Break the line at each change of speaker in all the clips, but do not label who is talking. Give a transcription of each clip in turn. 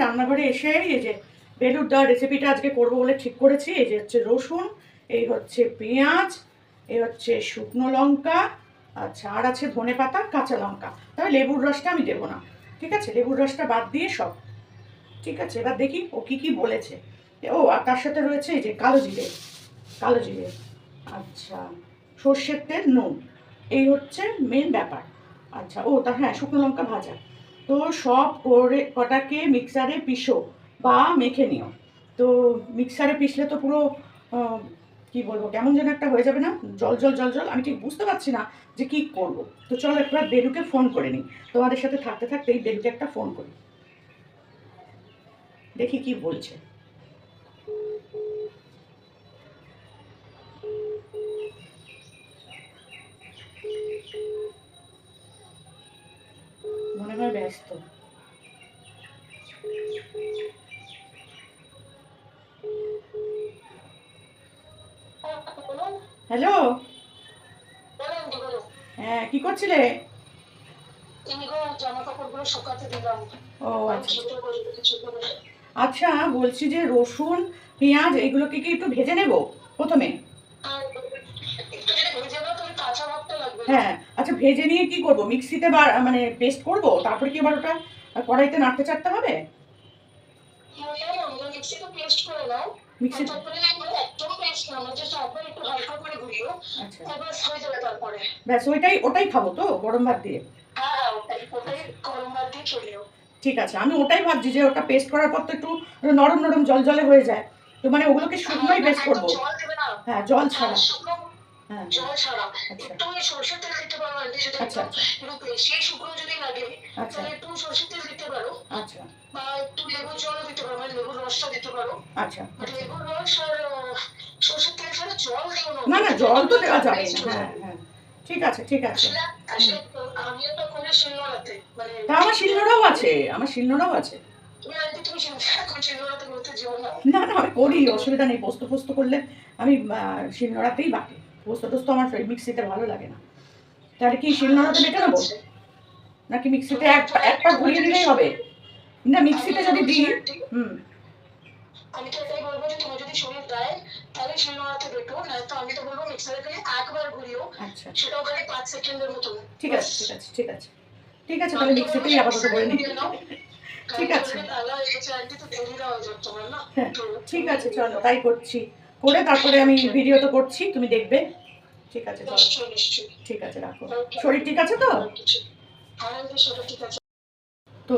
রান্নাঘরে এসে এই যে বেলুর দা রেসিপিটা আজকে করবো বলে ঠিক করেছি। এই যে হচ্ছে রসুন, এই হচ্ছে পেঁয়াজ, এই হচ্ছে শুকনো লঙ্কা, আচ্ছা আর আছে ধনে পাতা, কাঁচা লঙ্কা। তবে লেবুর রসটা আমি দেবো না, ঠিক আছে, লেবুর রসটা বাদ দিয়ে সব। ঠিক আছে, এবার দেখি ও কি কি বলেছে। ও আর তার সাথে রয়েছে এই যে কালো জিরে, কালো জিরে, আচ্ছা সর্ষের তেল, নুন, এই হচ্ছে মেন ব্যাপার। আচ্ছা ও তা হ্যাঁ, শুকনো লঙ্কা ভাজা। তো সব করে কটাকে মিক্সারে পিষো বা মেখে নিও। তো মিক্সারে পিষলে তো পুরো আহ, কি বলবো, কেমন যেন একটা হয়ে যাবে না, জল জল জল জল, আমি ঠিক বুঝতে পারছি না যে কি করব। তো চলো একবার বেলুকে ফোন করে নিই, তোমাদের সাথে থাকতে থাকতে এই বেলুকে একটা ফোন করি, দেখি কি বলছে। মনে হয় ব্যস্ত। হ্যালো, হ্যাঁ কি করছিলে? ও আচ্ছা আচ্ছা, বলছি যে রসুন পেঁয়াজ এইগুলোকে কি একটু ভেজে নেব প্রথমে? হ্যাঁ আচ্ছা, ভেজে নিয়ে কি করব, মিক্সিতে বা মানে পেস্ট করব, তারপরে কি আবার ওটা কড়াইতে নাড়তে চাড়তে হবে? মিক্সি, আচ্ছা ব্যাস ওইটাই, ওটাই খাবো তো গরম ভাত দিয়ে? ঠিক আছে, আমি ওটাই ভাবছি যে ওটা পেস্ট করার পর তো একটু নরম নরম জল জলে হয়ে যায়, তো মানে ওগুলোকে শুকনোই পেস্ট করবো? হ্যাঁ জল ছাড়া, হ্যাঁ আচ্ছা আচ্ছা আচ্ছা আচ্ছা আচ্ছা না না, জল তো দেওয়া যাবে না, হ্যাঁ হ্যাঁ ঠিক আছে ঠিক আছে। তা আমার শিলনোড়াও আছে, আমার শিলনোড়াও আছে। না না, আমি করি, অসুবিধা নেই, পোস্ত ফোস্ত করলে আমি শিলনোড়াতেই বাটি। পোস্ত টোস্ত আমার মিক্সিতে ভালো লাগে না। তাহলে কি শিলনোড়াতে বেটে নেবো নাকি মিক্সিতে এক পা ঘুরিয়ে দিলেই হবে? না মিক্সিতে যদি দিই, হুম আমি তো এটাই বলবো যে তুমি যদি শরীর দেয় তাহলে শিলনোড়াতে বেটো, নয়তো আমি তো বলবো মিক্সারে করে একবার ঘুরিও, আচ্ছা সেটাও খালি 5 সেকেন্ডের মতো। ঠিক আছে ঠিক আছে ঠিক আছে ঠিক আছে, তাহলে মিক্সিতেই আপাতত করে নিই। ঠিক আছে হ্যাঁ ঠিক আছে, চলো তাই করছি, করে তারপরে আমি ভিডিও তো করছি, তুমি দেখবে। ঠিক আছে চলো, ঠিক আছে রাখো। শরীর ঠিক আছে তো? তো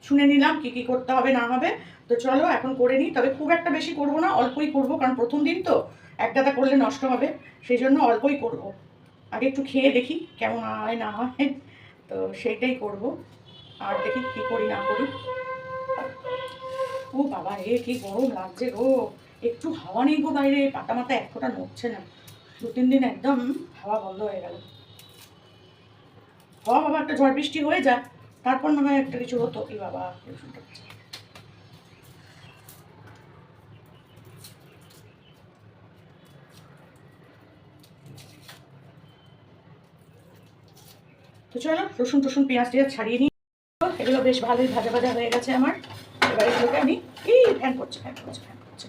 শুনে নিলাম কি কি করতে হবে না হবে। তো চলো এখন করে নিই, তবে খুব একটা বেশি করব না, অল্পই করব, কারণ প্রথম দিন তো এক গাদা করলে নষ্ট হবে, সেই জন্য অল্পই করব। আগে একটু খেয়ে দেখি কেমন হয় না হয়, তো সেইটাই করব। আর দেখি কি করি না করি। ও বাবা রে, কি গরম লাগছে গো, একটু হাওয়া নেই গো বাইরে, পাতা মাথা এক ফোঁটা নড়ছে না, 2-3 দিন একদম হাওয়া বন্ধ হয়ে গেল। হাওয়া বাবা একটা ঝড় বৃষ্টি হয়ে যায়, তারপর মনে হয় একটা কিছু হতো। কি বাবা, তো চলো রসুন টসুন পেঁয়াজ টিয়াজ ছাড়িয়ে নিই, এগুলো বেশ ভালোই ভাজা ভাজা হয়ে গেছে আমার। এবার এগুলোকে আমি এই ফ্যান করছে ফ্যান করছে ফ্যান করছে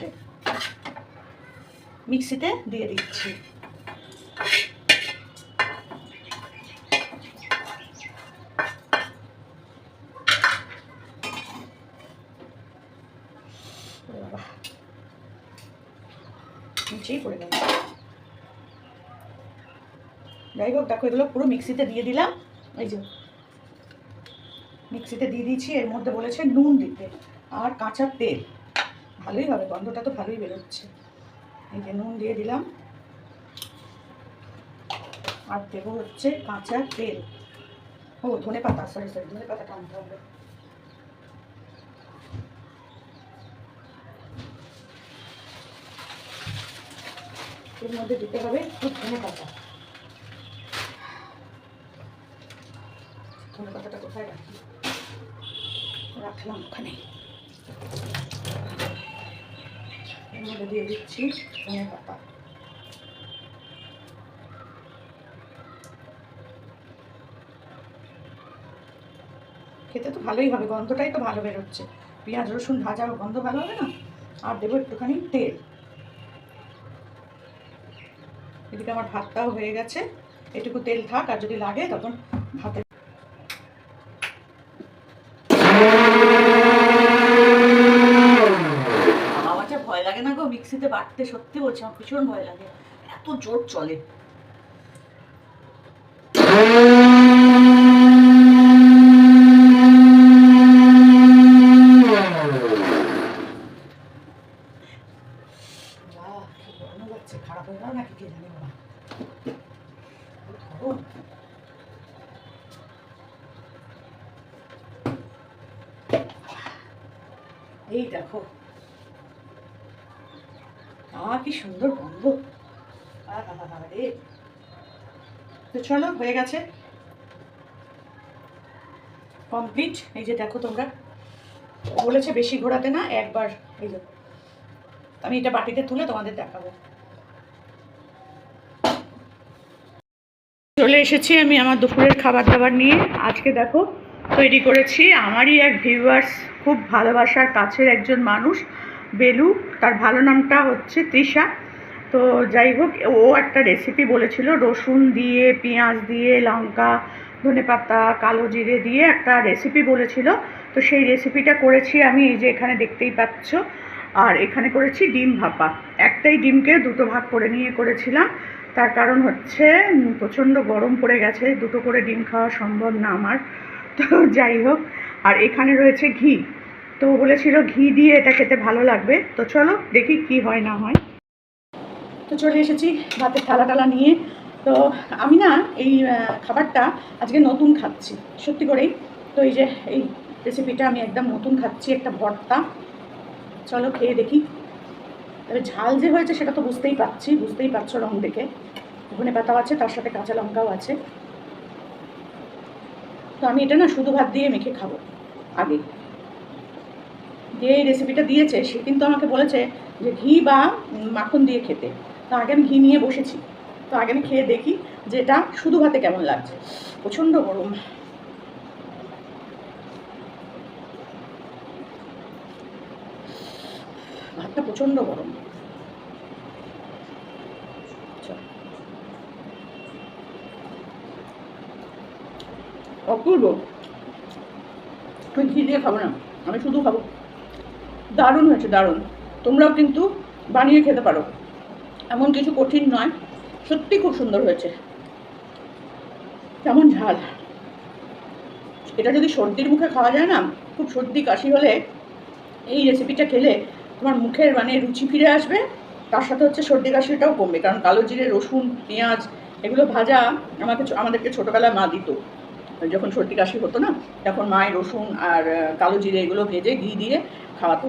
মিক্সিতে দিয়ে দিচ্ছি। নিচেই পড়ে গেল। যাই হোক দেখো, এগুলো পুরো মিক্সিতে দিয়ে দিলাম, এই যে মিক্সিতে দিয়ে দিয়েছি। এর মধ্যে বলেছে নুন দিতে আর কাঁচা তেল, ভালোই হবে, গন্ধটা তো ভালোই বেরোচ্ছে। এই যে নুন দিয়ে দিলাম, আর দেবো হচ্ছে কাঁচা তেল, ও ধনে পাতা, সরি সরি ধনে পাতাটা আনতে হবে। এর মধ্যে দিতে হবে একটু ধনে পাতা। ধনে পাতাটা কোথায় রাখি, রাখলাম ওখানে। এর মধ্যে দিয়ে দিচ্ছি ধনে পাতা। খেতে তো ভালোই হবে, গন্ধটাই তো ভালো বেরোচ্ছে, পেঁয়াজ রসুন ভাজা গন্ধ ভালো হবে না। আর দেবো একটুখানি তেল। এদিকে আমার ভাতটাও হয়ে গেছে, এটুকু তেল থাক, আর যদি লাগে তখন ভাতে। আওয়াজে ভয় লাগে না গো মিক্সিতে বাটতে, সত্যি বলছি আমার ভীষণ ভয় লাগে, এত জোর চলে। খারাপ হয়ে গেল নাকি কে জানে বাবা। এই দেখো কি সুন্দর গন্ধ। তো চলো হয়ে গেছে, কমপ্লিট। এই যে দেখো তোমরা, বলেছে বেশি ঘোরাতে না, একবার। এই যে আমি এটা বাটিতে তুলে তোমাদের দেখাবো। চলে এসেছি আমি আমার দুপুরের খাবার দাবার নিয়ে। আজকে দেখো তৈরি করেছি আমারই এক ভিউয়ার্স, খুব ভালোবাসার কাছের একজন মানুষ, বেলু, তার ভালো নামটা হচ্ছে তৃষা। তো যাই হোক, ও একটা রেসিপি বলেছিল রসুন দিয়ে, পেঁয়াজ দিয়ে, লঙ্কা, ধনেপাতা, কালো জিরে দিয়ে একটা রেসিপি বলেছিল। তো সেই রেসিপিটা করেছি আমি, এই যে এখানে দেখতেই পাচ্ছ। আর এখানে করেছি ডিম ভাপা, একটাই ডিমকে দুটো ভাগ করে নিয়ে করেছিলাম। তার কারণ হচ্ছে প্রচণ্ড গরম পড়ে গেছে, দুটো করে ডিম খাওয়া সম্ভব না আমার। তো যাই হোক, আর এখানে রয়েছে ঘি। তো বলেছিল ঘি দিয়ে এটা খেতে ভালো লাগবে। তো চলো দেখি কি হয় না হয়। তো চলে এসেছি ভাতের থালা টালা নিয়ে। তো আমি না এই খাবারটা আজকে নতুন খাচ্ছি সত্যি করেই। তো এই যে এই রেসিপিটা আমি একদম নতুন খাচ্ছি, একটা ভর্তা। চলো খেয়ে দেখি। তবে ঝাল যে হয়েছে সেটা তো বুঝতেই পারছো রং দেখে। ধনেপাতাও আছে, তার সাথে কাঁচা লঙ্কাও আছে। তো আমি এটা না শুধু ভাত দিয়ে মেখে খাবো। আগে যে এই রেসিপিটা দিয়েছে সে কিন্তু আমাকে বলেছে যে ঘি বা মাখন দিয়ে খেতে। তো আগে আমি ঘি নিয়ে বসেছি। তো আগে আমি খেয়ে দেখি যে এটা শুধু ভাতে কেমন লাগছে। প্রচণ্ড গরম, ভাতটা প্রচণ্ড গরম। অপূর্ব। আমি ঘি দিয়ে খাবো না, আমি শুধু খাবো। দারুণ হয়েছে, দারুণ। তোমরাও কিন্তু বানিয়ে খেতে পারো, এমন কিছু কঠিন নয়, সত্যি খুব সুন্দর হয়েছে। কেমন ঝাল! এটা যদি সর্দির মুখে খাওয়া যায় না, খুব সর্দি কাশি হলে এই রেসিপিটা খেলে তোমার মুখের মানে রুচি ফিরে আসবে। তার সাথে হচ্ছে সর্দি কাশিটাও কমবে, কারণ কালো জিরে, রসুন, পেঁয়াজ এগুলো ভাজা আমাদেরকে ছোটোবেলায় মা দিত। যখন সর্দি কাশি হতো না, তখন মায়ের রসুন আর কালো জিরে এগুলো ভেজে ঘি দিয়ে খাওয়াতো।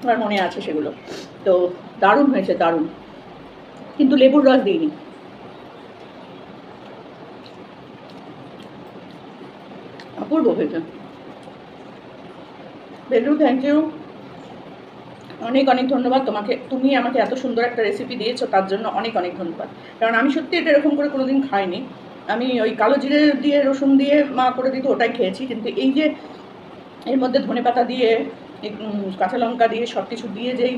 আমার মনে আছে সেগুলো। তো দারুণ হয়েছে, দারুণ। কিন্তু লেবুর রস দিইনি। অপূর্ব হয়েছে। বেলু, থ্যাংক ইউ, অনেক অনেক ধন্যবাদ তোমাকে। তুমি আমাকে এত সুন্দর একটা রেসিপি দিয়েছো, তার জন্য অনেক অনেক ধন্যবাদ। কারণ আমি সত্যি এটা এরকম করে কোনোদিন খাইনি। আমি ওই কালো জিরে দিয়ে, রসুন দিয়ে মা করে দিত, ওটাই খেয়েছি। কিন্তু এই যে এর মধ্যে ধনেপাতা দিয়ে, কাঁচা লঙ্কা দিয়ে, সব কিছু দিয়ে যেই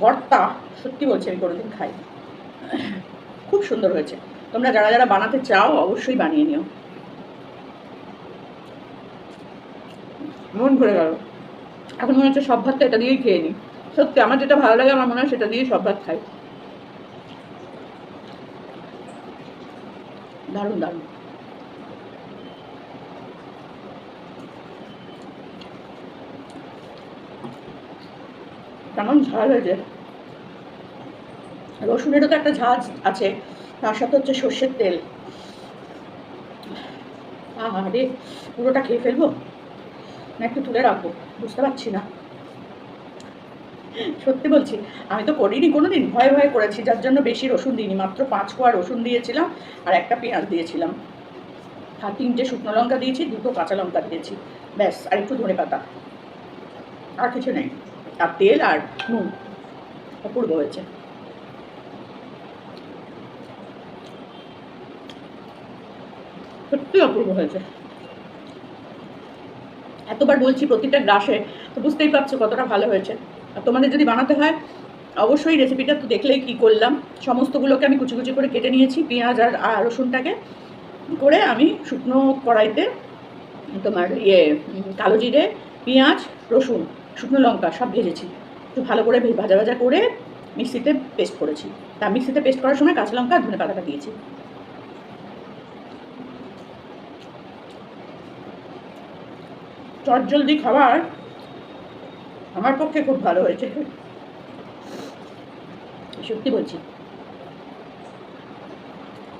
ভর্তা, সত্যি বলছি আমি কোনোদিন খাই। খুব সুন্দর হয়েছে। তোমরা যারা যারা বানাতে চাও অবশ্যই বানিয়ে নিও। মন ভরে গেল। এখন মনে হচ্ছে সব ভাতটা এটা দিয়েই খেয়ে নিই। সত্যি আমার যেটা ভালো লাগে, আমার মনে হয় সেটা দিয়েই সব ভাত খাই। দারুণ, দারুণ। কেমন ঝাল হয়েছে! রসুনেরও তো একটা ঝাঁজ আছে, তার সাথে হচ্ছে সর্ষের তেল। আরে পুরোটা খেয়ে ফেলবো না একটু তুলে রাখবো, বুঝতে পারছি না। সত্যি বলছি, আমি তো করিনি কোনোদিন, ভয়ে ভয়ে করেছি, যার জন্য বেশি রসুন দিইনি। মাত্র 5 কোয়া রসুন দিয়েছিলাম, আর একটা পেঁয়াজ দিয়েছিলাম, আর 3টে শুকনো লঙ্কা দিয়েছি, 2টো কাঁচা লঙ্কা দিয়েছি, ব্যাস। আর একটু ধনেপাতা, আর কিছু নেই। আর তেল আর নুন। অপূর্ব হয়েছে, সত্যি অপূর্ব হয়েছে। এতবার বলছি প্রতিটা গ্রাসে, তো বুঝতেই পারছো কতটা ভালো হয়েছে। আর তোমাদের যদি বানাতে হয় অবশ্যই রেসিপিটা তো দেখলেই কী করলাম, সমস্তগুলোকে আমি কুচি কুচি করে কেটে নিয়েছি, পেঁয়াজ আর রসুনটাকে করে আমি শুকনো কড়াইতে তোমার কালো জিরে, পেঁয়াজ, রসুন, শুকনো লঙ্কা সব ভেজেছি, একটু ভালো করে ভাজা ভাজা করে মিক্সিতে পেস্ট করেছি। তা মিক্সিতে পেস্ট করার সময় কাঁচা লঙ্কা আর ধনে পাতাটা দিয়েছি। চটজলদি খাবার আমার পক্ষে খুব ভালো হয়েছে, সত্যি বলছি।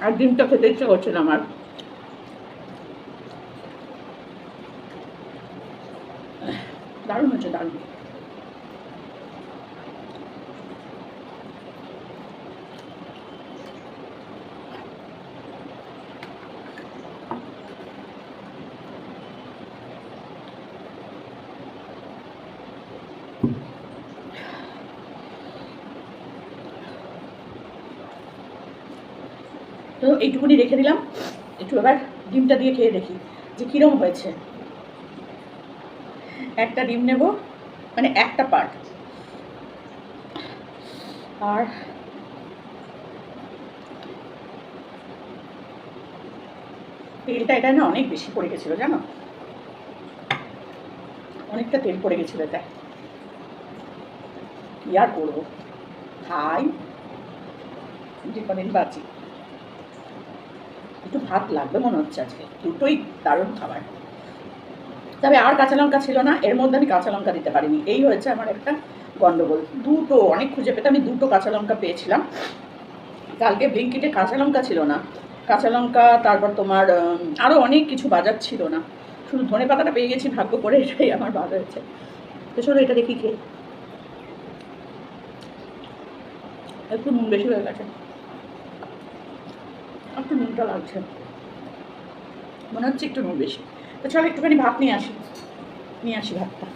আর ডিমটা খেতে ইচ্ছে করছে না আমার। দারুণ হচ্ছে, দারুণ। তো এইটুকুনি রেখে দিলাম, একটু এবার ডিমটা দিয়ে খেয়ে দেখি যে কীরকম হয়েছে। একটা ডিম নেব, মানে একটা পার্ট, আর তেলটা এটা না অনেক বেশি পড়ে গেছিলো জানো, অনেকটা তেল পড়ে গেছিলো এটা। কি আর করবো, খাই যে কদিন বাঁচি। একটু ভাত লাগবে মনে হচ্ছে আজকে, দুটোই দারুণ খাবার। তবে আর কাঁচা লঙ্কা ছিল না, এর মধ্যে আমি কাঁচা লঙ্কা দিতে পারিনি, এই হয়েছে আমার একটা গন্ডগোল। দুটো অনেক খুঁজে পেতে আমি দুটো কাঁচা লঙ্কা পেয়েছিলাম। কালকে ব্লিঙ্কিটে কাঁচা লঙ্কা ছিল না, কাঁচা লঙ্কা তারপর তোমার আরও অনেক কিছু বাজার ছিল না, শুধু ধনে পাতাটা পেয়ে গেছি ভাগ্য করে, এটাই আমার ভালো হয়েছে। তো চলো এটা দেখি খেয়ে। একটু নুন বেশি হয়ে গেছে, একটু নুনটা লাগছে, মনে হচ্ছে একটু নুন বেশি। তো চলো একটুখানি ভাত নিয়ে আসি ভাতটা।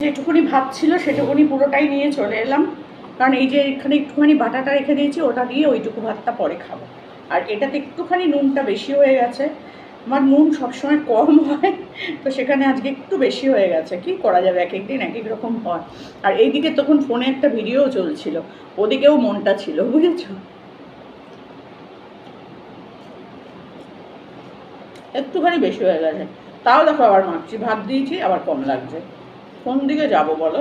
যেটুকুনি ভাত ছিল সেটুকুনি পুরোটাই নিয়ে চলে এলাম, কারণ এই যে এখানে একটুখানি বাটাটা রেখে দিয়েছি, ওটা দিয়ে ওইটুকু ভাতটা পরে খাবো। আর এটাতে একটুখানি নুনটা বেশি হয়ে গেছে, আমার নুন সবসময় কম হয়, তো সেখানে আজকে একটু বেশি হয়ে গেছে। কি করা যাবে, এক একদিন এক এক রকম হয়। আর এইদিকে তখন ফোনে একটা ভিডিও চলছিল, ওদিকেও মনটা ছিল, বুঝেছো। একটুখানি বেশি হয়ে গেছে, তাও দেখো আবার মাখছি, ভাত দিয়েছি আবার কম লাগছে। কোন দিকে যাবো বলো।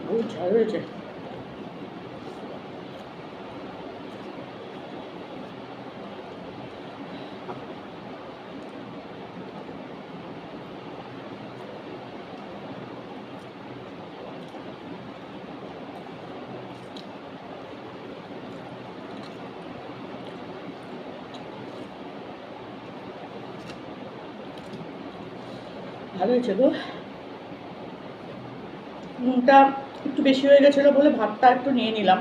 বহুত ঝাল হয়েছে। ভালো হয়েছে গো, নুনটা একটু বেশি হয়ে গেছিলো বলে ভাতটা একটু নিয়ে নিলাম।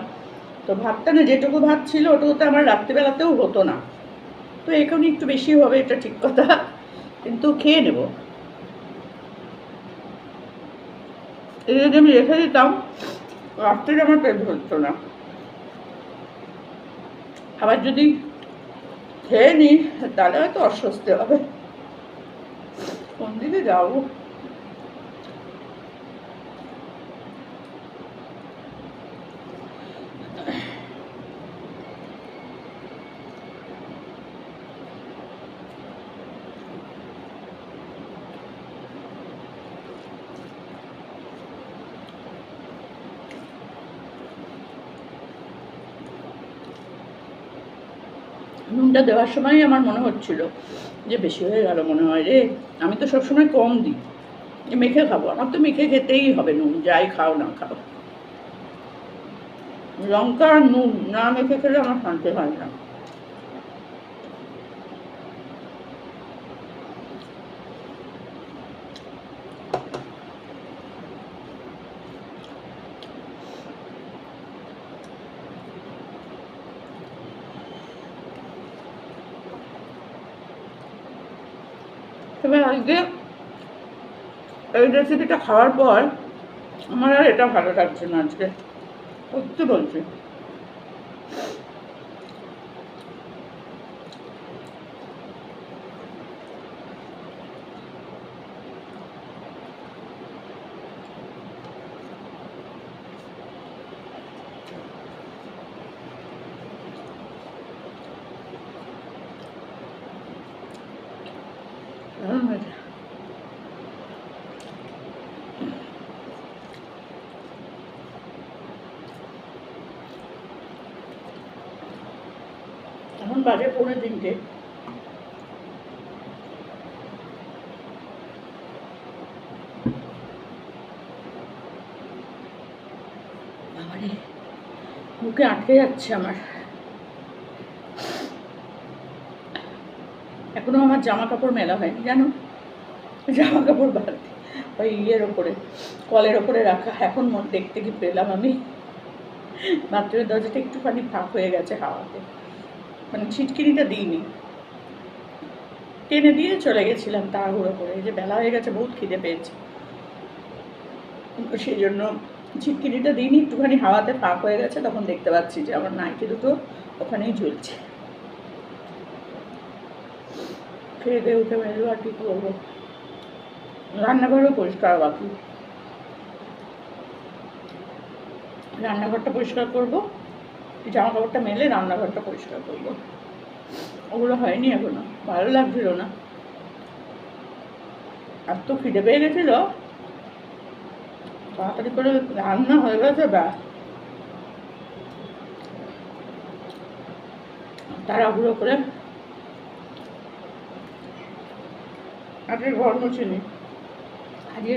তো ভাতটা না, যেটুকু ভাত ছিল ওটুকুতে আমার রাত্রিবেলাতেও হতো না, তো এখন একটু বেশি হবে, এটা ঠিক কথা, কিন্তু খেয়ে নেব। এই যদি আমি রেখে দিতাম রাত্রে আমার পেট ভরতো না, আবার যদি খেয়ে নিই তাহলে হয়তো অস্বস্তি হবে। কোন দিকে যাবো,
নুনটা দেওয়ার সময় আমার মনে হচ্ছিল যে বেশি হয়ে গেল মনে হয় রে। আমি তো সবসময় কম দিই, মেখে খাবো, আমার তো মেখে খেতেই হবে নুন, যাই খাও না খাও। লঙ্কা আর নুন না মেখে খেলে আমার শান্তি হয় না। এবার আজকে এই রেসিপিটা খাওয়ার পর আমার আর এটা ভালো লাগছে না আজকে, সত্যি বলছি। এখন বাজে 2:45। বাবারে মুখে আটকে যাচ্ছে আমার। এখনো আমার জামা কাপড় মেলা হয়নি জানো, জামা কাপড় বাদ ওই ইয়ের ওপরে, কলের ওপরে রাখা। এখন দেখতে কি পেলাম আমি, বাথরুমের দরজাটা একটুখানি ফাঁক হয়ে গেছে হাওয়াতে, মানে ছিটকিনিটা দিইনি, টেনে দিয়ে চলে গেছিলাম তাড়াহুড়ো করে। এই যে বেলা হয়ে গেছে, বহুত খিদে পেয়েছে, সেই জন্য ছিটকিনিটা দিইনি, একটুখানি হাওয়াতে ফাঁক হয়ে গেছে। তখন দেখতে পাচ্ছি যে আমার নাইটি দুটো ওখানেই ঝুলছে। খেয়ে দিয়ে উঠে মেলবো, আর কি করবো। রান্নাঘরও পরিষ্কার বাকি, রান্নাঘরটা পরিষ্কার করবো, জামা কাপড়টা মেলে রান্নাঘরটা পরিষ্কার করবো। ওগুলো হয়নি এখনো, ভালো লাগছিল না। আর তো খিদে পেয়ে গেছিল, তাড়াতাড়ি করে রান্না হয়ে গেছে, ব্যাস তাড়াহুড়ো করে আজকে ঘর মুছিনি, আজকে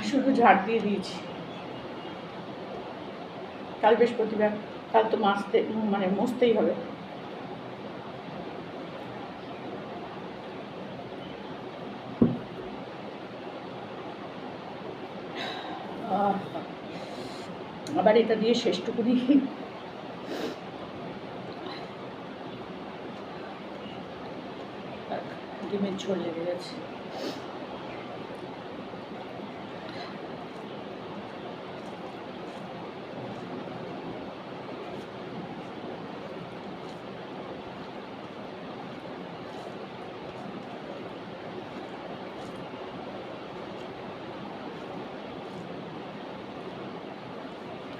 শুধু ঝাড় দিয়ে দিয়েছি। কাল বৃহস্পতিবার, কাল তো মুছতেই হবে। আবার এটা দিয়ে শেষটুকুনি ডিমের ঝোল লেগে গেছে।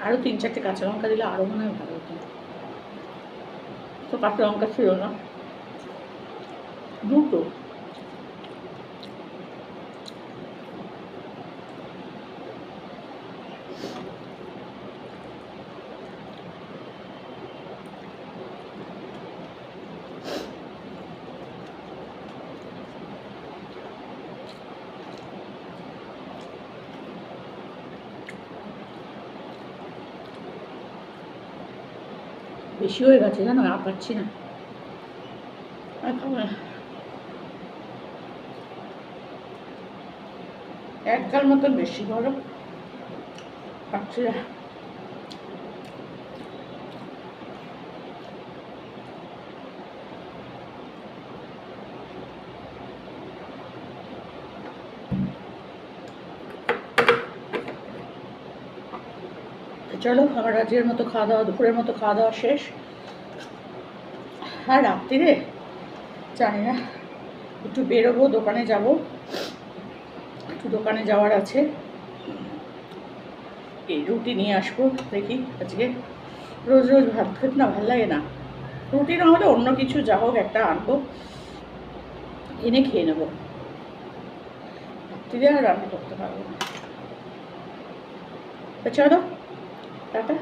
আরও 3-4টে কাঁচা লঙ্কা দিলে আরও মনে হয় ভালো হতো, তো কাঁচা লঙ্কা ছিল না, দুটো। বেশি হয়ে গেছে জানো, আর পাচ্ছি না। এক গাল মতন বেশি বড় পাচ্ছি না। চলো আমার আজকের মতো খাওয়া দাওয়া, দুপুরের মতো খাওয়া দাওয়া শেষ। আর রাত্রিরে জানি না, একটু বেরোবো, দোকানে যাব, একটু দোকানে যাওয়ার আছে, এই রুটি নিয়ে আসবো। দেখি আজকে রোজ রোজ ভাত খেতে না ভালো লাগে না, রুটি না হলে অন্য কিছু যা হোক একটা আনবো, এনে খেয়ে নেবো, রাত্রিরে আর রান্না করতে পারবো না। চলো টাটা।